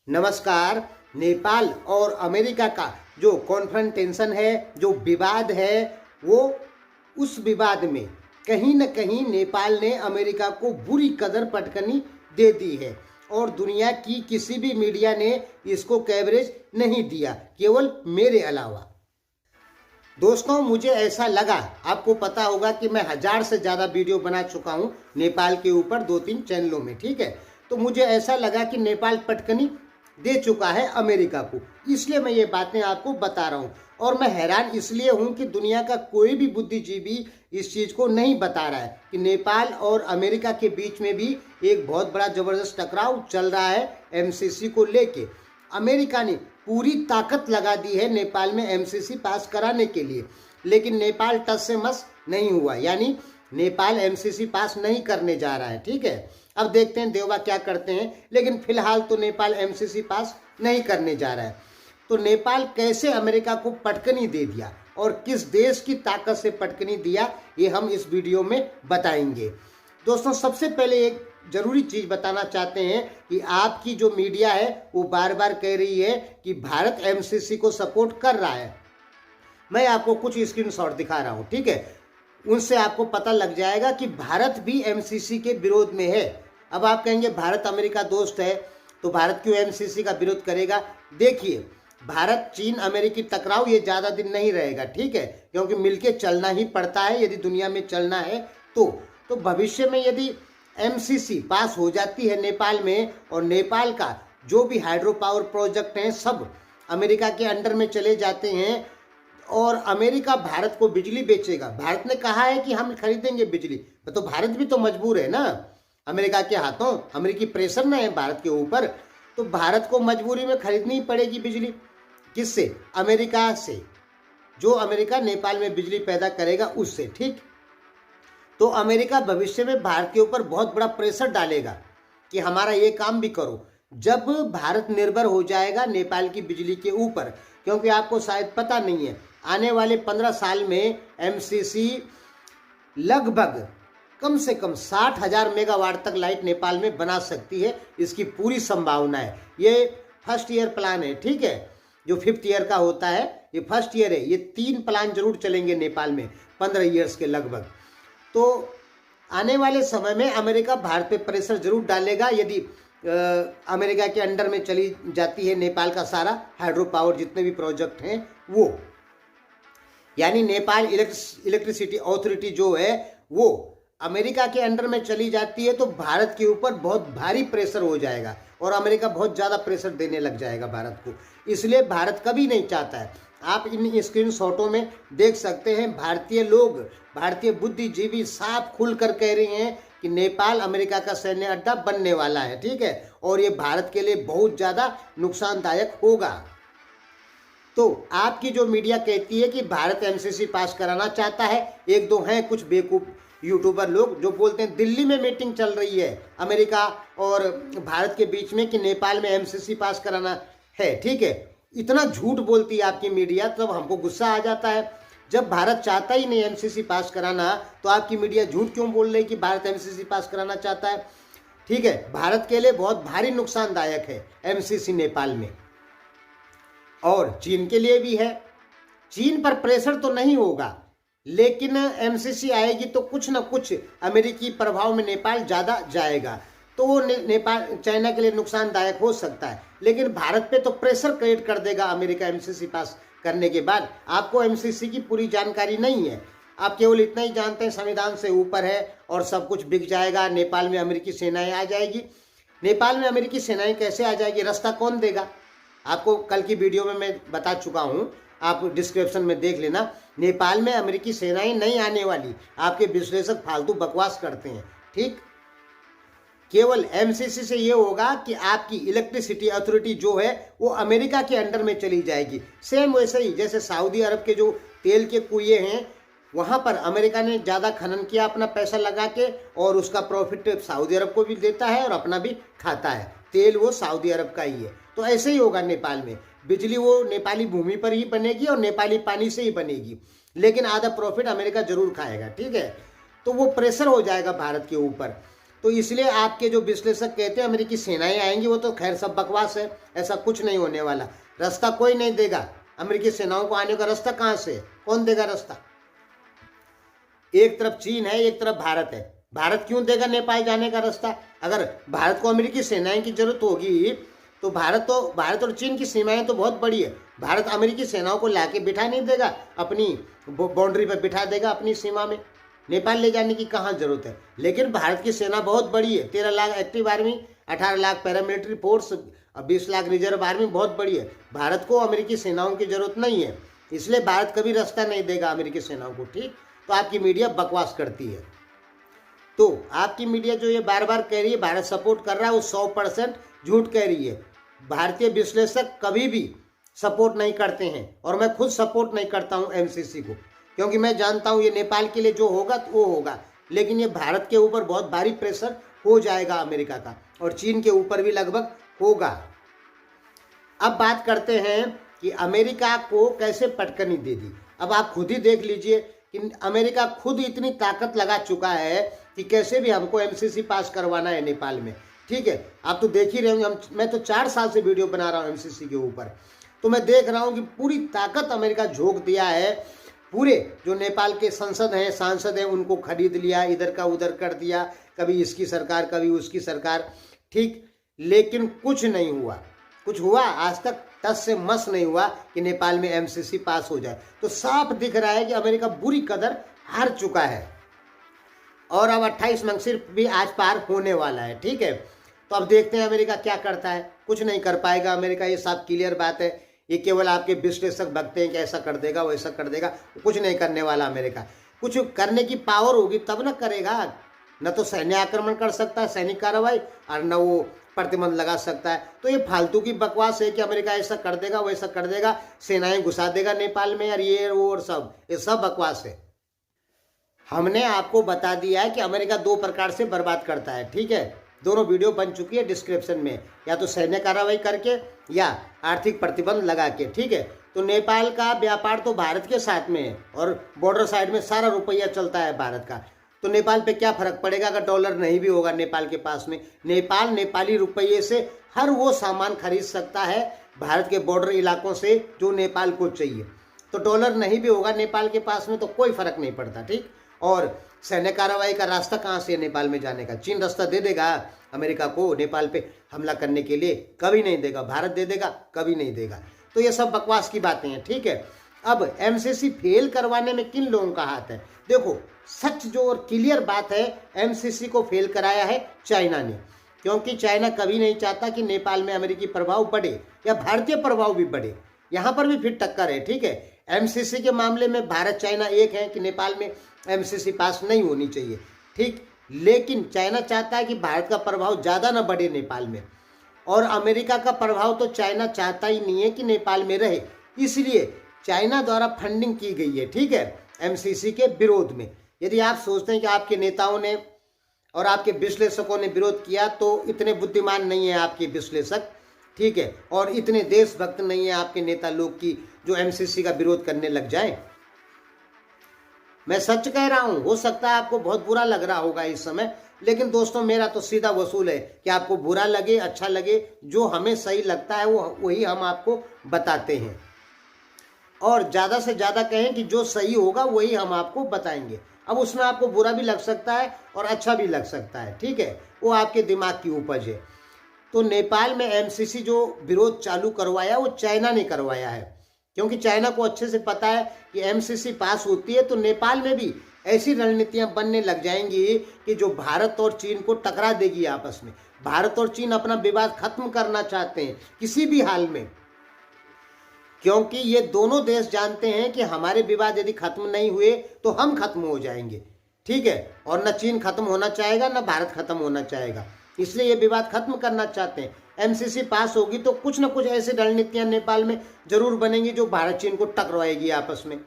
नमस्कार। नेपाल और अमेरिका का जो कॉन्फ्रंटेशन है, जो विवाद है, वो उस विवाद में कहीं न कहीं नेपाल ने अमेरिका को बुरी कदर पटकनी दे दी है और दुनिया की किसी भी मीडिया ने इसको कवरेज नहीं दिया, केवल मेरे अलावा। दोस्तों, मुझे ऐसा लगा, आपको पता होगा कि मैं 1000 से ज़्यादा वीडियो बना चुका हूँ नेपाल के ऊपर 2-3 चैनलों में, ठीक है। तो मुझे ऐसा लगा कि नेपाल पटकनी दे चुका है अमेरिका को, इसलिए मैं ये बातें आपको बता रहा हूँ। और मैं हैरान इसलिए हूँ कि दुनिया का कोई भी बुद्धिजीवी इस चीज़ को नहीं बता रहा है कि नेपाल और अमेरिका के बीच में भी एक बहुत बड़ा ज़बरदस्त टकराव चल रहा है एमसीसी को लेके। अमेरिका ने पूरी ताकत लगा दी है नेपाल में एमसीसी पास कराने के लिए, लेकिन नेपाल टस से मस नहीं हुआ, यानी नेपाल एमसीसी पास नहीं करने जा रहा है, ठीक है। अब देखते हैं देवबा क्या करते हैं, लेकिन फिलहाल तो नेपाल एमसीसी पास नहीं करने जा रहा है। तो नेपाल कैसे अमेरिका को पटकनी दे दिया और किस देश की ताकत से पटकनी दिया, ये हम इस वीडियो में बताएंगे। दोस्तों, सबसे पहले एक जरूरी चीज बताना चाहते हैं कि आपकी जो मीडिया है वो बार बार कह रही है कि भारत एमसीसी को सपोर्ट कर रहा है। मैं आपको कुछ स्क्रीनशॉट दिखा रहा हूं, ठीक है। उनसे आपको पता लग जाएगा कि भारत भी एमसीसी के विरोध में है। अब आप कहेंगे भारत अमेरिका दोस्त है तो भारत क्यों एमसीसी का विरोध करेगा। देखिए, भारत चीन अमेरिकी टकराव ये ज़्यादा दिन नहीं रहेगा, ठीक है, क्योंकि मिलके चलना ही पड़ता है यदि दुनिया में चलना है तो भविष्य में यदि एमसीसी पास हो जाती है नेपाल में और नेपाल का जो भी हाइड्रो पावर प्रोजेक्ट हैं सब अमेरिका के अंडर में चले जाते हैं और अमेरिका भारत को बिजली बेचेगा। भारत ने कहा है कि हम खरीदेंगे बिजली, तो भारत भी तो मजबूर है ना अमेरिका के हाथों, अमेरिकी प्रेशर ना है भारत के ऊपर, तो भारत को मजबूरी में खरीदनी पड़ेगी बिजली। किससे? अमेरिका से, जो अमेरिका नेपाल में बिजली पैदा करेगा उससे, ठीक। तो अमेरिका भविष्य में भारत के ऊपर बहुत बड़ा प्रेशर डालेगा कि हमारा ये काम भी करो, जब भारत निर्भर हो जाएगा नेपाल की बिजली के ऊपर। क्योंकि आपको शायद पता नहीं है, आने वाले 15 साल में एमसीसी लगभग कम से कम 60,000 मेगावाट तक लाइट नेपाल में बना सकती है, इसकी पूरी संभावना है। ये फर्स्ट ईयर प्लान है, ठीक है, जो 5th ईयर का होता है, ये फर्स्ट ईयर है। ये 3 प्लान जरूर चलेंगे नेपाल में 15 ईयर्स के लगभग। तो आने वाले समय में अमेरिका भारत पे प्रेशर जरूर डालेगा यदि अमेरिका के अंडर में चली जाती है नेपाल का सारा हाइड्रो पावर जितने भी प्रोजेक्ट हैं वो, यानी नेपाल इलेक्ट्रिसिटी अथॉरिटी जो है वो अमेरिका के अंडर में चली जाती है तो भारत के ऊपर बहुत भारी प्रेशर हो जाएगा और अमेरिका बहुत ज़्यादा प्रेशर देने लग जाएगा भारत को। इसलिए भारत कभी नहीं चाहता है। आप इन स्क्रीनशॉटों में देख सकते हैं, भारतीय लोग, भारतीय बुद्धिजीवी साफ खुलकर कह रहे हैं कि नेपाल अमेरिका का सैन्य अड्डा बनने वाला है, ठीक है, और ये भारत के लिए बहुत ज़्यादा नुकसानदायक होगा। तो आपकी जो मीडिया कहती है कि भारत एमसीसी पास कराना चाहता है, एक दो हैं कुछ बेवकूफ़ यूट्यूबर लोग जो बोलते हैं दिल्ली में मीटिंग चल रही है अमेरिका और भारत के बीच में कि नेपाल में एमसीसी पास कराना है, ठीक है। इतना झूठ बोलती है आपकी मीडिया, तब हमको गुस्सा आ जाता है। जब भारत चाहता ही नहीं एमसीसी पास कराना तो आपकी मीडिया झूठ क्यों बोल रही कि भारत एमसीसी पास कराना चाहता है, ठीक है। भारत के लिए बहुत भारी नुकसानदायक है एमसीसी नेपाल में, और चीन के लिए भी है। चीन पर प्रेशर तो नहीं होगा, लेकिन एमसीसी आएगी तो कुछ ना कुछ अमेरिकी प्रभाव में नेपाल ज़्यादा जाएगा, तो वो नेपाल चाइना के लिए नुकसानदायक हो सकता है। लेकिन भारत पे तो प्रेशर क्रिएट कर देगा अमेरिका एमसीसी पास करने के बाद। आपको एमसीसी की पूरी जानकारी नहीं है, आप केवल इतना ही जानते हैं संविधान से ऊपर है और सब कुछ बिक जाएगा, नेपाल में अमेरिकी सेनाएं आ जाएगी। नेपाल में अमेरिकी सेनाएं कैसे आ जाएगी, रास्ता कौन देगा? आपको कल की वीडियो में मैं बता चुका हूँ, आप डिस्क्रिप्शन में देख लेना। नेपाल में अमेरिकी सेनाएं नहीं आने वाली, आपके विश्लेषक फालतू बकवास करते हैं, ठीक। केवल एमसीसी से ये होगा कि आपकी इलेक्ट्रिसिटी अथॉरिटी जो है वो अमेरिका के अंडर में चली जाएगी। सेम वैसे ही जैसे सऊदी अरब के जो तेल के कुएं हैं वहाँ पर अमेरिका ने ज़्यादा खनन किया अपना पैसा लगा के, और उसका प्रॉफिट सऊदी अरब को भी देता है और अपना भी खाता है। तेल वो सऊदी अरब का ही है। तो ऐसे ही होगा नेपाल में, बिजली वो नेपाली भूमि पर ही बनेगी और नेपाली पानी से ही बनेगी, लेकिन आधा प्रॉफिट अमेरिका जरूर खाएगा, ठीक है। तो वो प्रेशर हो जाएगा भारत के ऊपर। तो इसलिए आपके जो विश्लेषक कहते हैं अमेरिकी सेनाएं आएंगी, वो तो खैर सब बकवास है, ऐसा कुछ नहीं होने वाला। रास्ता कोई नहीं देगा अमेरिकी सेनाओं को आने का, रास्ता कहाँ से, कौन देगा रास्ता? एक तरफ चीन है, एक तरफ भारत है। भारत क्यों देगा नेपाल जाने का रास्ता? अगर भारत को अमेरिकी सेनाएं की जरूरत होगी तो भारत और चीन की सीमाएं तो बहुत बड़ी है। भारत अमेरिकी सेनाओं को लाके बिठा नहीं देगा, अपनी बाउंड्री पर बिठा देगा अपनी सीमा में। नेपाल ले जाने की कहाँ जरूरत है? लेकिन भारत की सेना बहुत बड़ी है, 13 lakh active army, 18 lakh paramilitary force, 20 lakh reserve army, बहुत बड़ी है। भारत को अमेरिकी सेनाओं की जरूरत नहीं है, इसलिए भारत कभी रास्ता नहीं देगा अमेरिकी सेनाओं को। ठीक, तो आपकी मीडिया बकवास करती है। तो आपकी मीडिया जो ये बार बार कह रही है भारत सपोर्ट कर रहा है, वो 100% झूठ कह रही है। भारतीय विश्लेषक कभी भी सपोर्ट नहीं करते हैं, और मैं खुद सपोर्ट नहीं करता हूं एमसीसी को, क्योंकि मैं जानता हूं ये नेपाल के लिए जो होगा तो वो होगा, लेकिन ये भारत के ऊपर बहुत भारी प्रेशर हो जाएगा अमेरिका का, और चीन के ऊपर भी लगभग होगा। अब बात करते हैं कि अमेरिका को कैसे पटकनी दे दी। अब आप खुद ही देख लीजिए कि अमेरिका खुद इतनी ताकत लगा चुका है कि कैसे भी हमको एमसीसी पास करवाना है नेपाल में। ठीक है, आप तो देख ही रहे होंगे, मैं तो 4 साल से वीडियो बना रहा हूँ एमसीसी के ऊपर, तो मैं देख रहा हूँ कि पूरी ताकत अमेरिका झोंक दिया है। पूरे जो नेपाल के संसद हैं, सांसद हैं, उनको खरीद लिया, इधर का उधर कर दिया, कभी इसकी सरकार कभी उसकी सरकार। ठीक, लेकिन कुछ नहीं हुआ, कुछ हुआ आज तक टस से मस नहीं हुआ कि नेपाल में एमसीसी पास हो जाए। तो साफ दिख रहा है कि अमेरिका बुरी कदर हार चुका है, और अब 28 मंगसिर भी आज पार होने वाला है। ठीक है, तो अब देखते हैं अमेरिका क्या करता है। कुछ नहीं कर पाएगा अमेरिका, ये साफ क्लियर बात है। ये केवल आपके विश्लेषक भगते हैं कि ऐसा कर देगा वैसा कर देगा, कुछ नहीं करने वाला अमेरिका। कुछ करने की पावर होगी तब ना करेगा, न तो सैन्य आक्रमण कर सकता है, सैनिक कार्रवाई, और न वो प्रतिबंध लगा सकता है। तो ये फालतू की बकवास है कि अमेरिका ऐसा कर देगा वैसा कर देगा, सेनाएं घुसा देगा नेपाल में, और ये वो और सब, ये सब बकवास है। हमने आपको बता दिया है कि अमेरिका 2 प्रकार से बर्बाद करता है। ठीक है, दोनों वीडियो बन चुकी है डिस्क्रिप्शन में, या तो सैन्य कार्रवाई करके या आर्थिक प्रतिबंध लगा के। ठीक है, तो नेपाल का व्यापार तो भारत के साथ में है, और बॉर्डर साइड में सारा रुपया चलता है भारत का। तो नेपाल पे क्या फर्क पड़ेगा अगर डॉलर नहीं भी होगा नेपाल के पास में? नेपाल नेपाली रुपये से हर वो सामान खरीद सकता है भारत के बॉर्डर इलाकों से जो नेपाल को चाहिए। तो डॉलर नहीं भी होगा नेपाल के पास में तो कोई फर्क नहीं पड़ता। ठीक, और सैन्य कार्रवाई का रास्ता कहाँ से है नेपाल में जाने का? चीन रास्ता दे देगा अमेरिका को नेपाल पे हमला करने के लिए? कभी नहीं देगा। भारत दे देगा? कभी नहीं देगा। तो ये सब बकवास की बातें हैं। ठीक है, अब एमसीसी फेल करवाने में किन लोगों का हाथ है? देखो, सच जो और क्लियर बात है, एमसीसी को फेल कराया है चाइना ने, क्योंकि चाइना कभी नहीं चाहता कि नेपाल में अमेरिकी प्रभाव बढ़े या भारतीय प्रभाव भी बढ़े। यहाँ पर भी फिर टक्कर है। ठीक है, एमसीसी के मामले में भारत चाइना एक है कि नेपाल में एमसीसी पास नहीं होनी चाहिए। ठीक, लेकिन चाइना चाहता है कि भारत का प्रभाव ज़्यादा ना बढ़े नेपाल में, और अमेरिका का प्रभाव तो चाइना चाहता ही नहीं है कि नेपाल में रहे, इसलिए चाइना द्वारा फंडिंग की गई है। ठीक है, एमसीसी के विरोध में। यदि आप सोचते हैं कि आपके नेताओं ने और आपके विश्लेषकों ने विरोध किया, तो इतने बुद्धिमान नहीं है आपके विश्लेषक। ठीक है, और इतने देशभक्त नहीं है आपके नेता लोग की जो एमसीसी का विरोध करने लग जाए। मैं सच कह रहा हूं, हो सकता है आपको बहुत बुरा लग रहा होगा इस समय, लेकिन दोस्तों मेरा तो सीधा वसूल है कि आपको बुरा लगे अच्छा लगे, जो हमें सही लगता है वो वही हम आपको बताते हैं, और ज़्यादा से ज़्यादा कहें कि जो सही होगा वही हम आपको बताएंगे। अब उसमें आपको बुरा भी लग सकता है और अच्छा भी लग सकता है। ठीक है, वो आपके दिमाग की उपज है। तो नेपाल में एमसीसी जो विरोध चालू करवाया वो चाइना ने करवाया है, क्योंकि चाइना को अच्छे से पता है कि एमसीसी पास होती है तो नेपाल में भी ऐसी रणनीतियां बनने लग जाएंगी कि जो भारत और चीन को टकरा देगी आपस में। भारत और चीन अपना विवाद खत्म करना चाहते हैं किसी भी हाल में, क्योंकि ये दोनों देश जानते हैं कि हमारे विवाद यदि खत्म नहीं हुए तो हम खत्म हो जाएंगे। ठीक है, और न चीन खत्म होना चाहेगा न भारत खत्म होना चाहेगा, इसलिए ये विवाद खत्म करना चाहते हैं। एमसीसी पास होगी तो कुछ न कुछ ऐसी रणनीतियां नेपाल में जरूर बनेंगी जो भारत चीन को टकराएगी आपस में।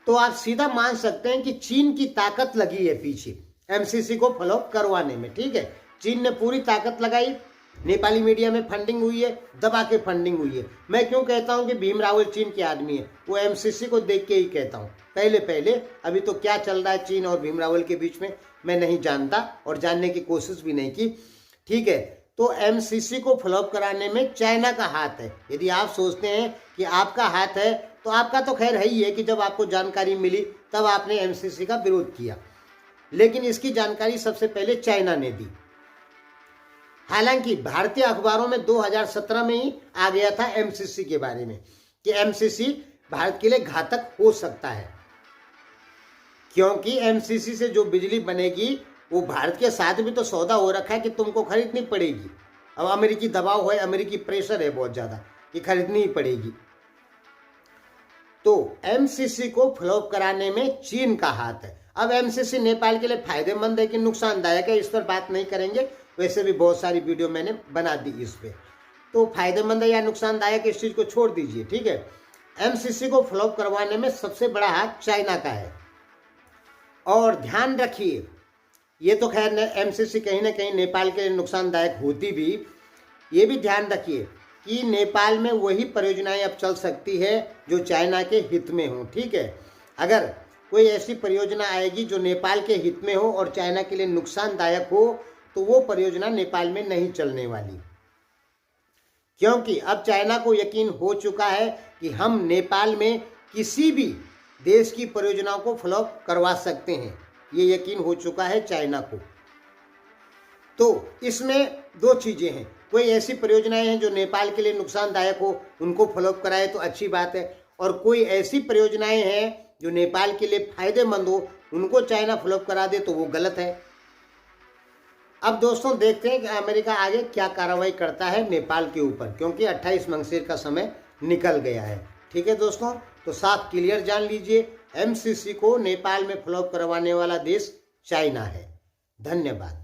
तो आप सीधा मान सकते हैं कि चीन की ताकत लगी है पीछे एमसीसी को फॉलो करवाने में। ठीक है, चीन ने पूरी ताकत लगाई, नेपाली मीडिया में फंडिंग हुई है, दबा के फंडिंग हुई है। मैं क्यों कहता हूं कि भीम रावल चीन के आदमी है, वो एमसीसी को देख के ही कहता हूं। पहले अभी तो क्या चल रहा है चीन और भीम रावल के बीच में मैं नहीं जानता और जानने की कोशिश भी नहीं की, ठीक है। तो एमसीसी को फ्लॉप कराने में चाइना का हाथ है। यदि आप सोचते हैं कि आपका हाथ है तो आपका तो खैर है ही है कि जब आपको जानकारी मिली तब आपने एमसीसी का विरोध किया, लेकिन इसकी जानकारी सबसे पहले चाइना ने दी। हालांकि भारतीय अखबारों में 2017 में ही आ गया था एमसीसी के बारे में कि एमसीसी भारत के लिए घातक हो सकता है, क्योंकि एमसीसी से जो बिजली बनेगी वो भारत के साथ भी तो सौदा हो रखा है कि तुमको खरीदनी पड़ेगी। अब अमेरिकी दबाव है, अमेरिकी प्रेशर है बहुत ज़्यादा कि खरीदनी ही पड़ेगी। तो एमसीसी को फ्लॉप कराने में चीन का हाथ है। अब एमसीसी नेपाल के लिए फायदेमंद है कि नुकसानदायक है, इस पर बात नहीं करेंगे, वैसे भी बहुत सारी वीडियो मैंने बना दी इस पे। तो फायदेमंद है या नुकसानदायक, इस चीज़ को छोड़ दीजिए, ठीक है। एमसीसी को फ्लॉप करवाने में सबसे बड़ा हाथ चाइना का है। और ध्यान रखिए, ये तो खैर एमसीसी कहीं ना कहीं नेपाल के लिए नुकसानदायक होती भी, ये भी ध्यान रखिए कि नेपाल में वही परियोजनाएं अब चल सकती है जो चाइना के हित में हो, ठीक है। अगर कोई ऐसी परियोजना आएगी जो नेपाल के हित में हो और चाइना के लिए नुकसानदायक हो तो वो परियोजना नेपाल में नहीं चलने वाली, क्योंकि अब चाइना को यकीन हो चुका है कि हम नेपाल में किसी भी देश की परियोजनाओं को फ्लॉप करवा सकते हैं। ये यकीन हो चुका है चाइना को। तो इसमें दो चीज़ें हैं, कोई ऐसी परियोजनाएं हैं जो नेपाल के लिए नुकसानदायक हो, उनको फ्लॉप कराए तो अच्छी बात है, और कोई ऐसी परियोजनाएं हैं जो नेपाल के लिए फायदेमंद हो, उनको चाइना फ्लॉप करा दे तो वो गलत है। अब दोस्तों देखते हैं कि अमेरिका आगे क्या कार्रवाई करता है नेपाल के ऊपर, क्योंकि 28 मंगसिर का समय निकल गया है, ठीक है दोस्तों। तो साफ क्लियर जान लीजिए, एमसीसी को नेपाल में फ्लॉप करवाने वाला देश चाइना है। धन्यवाद।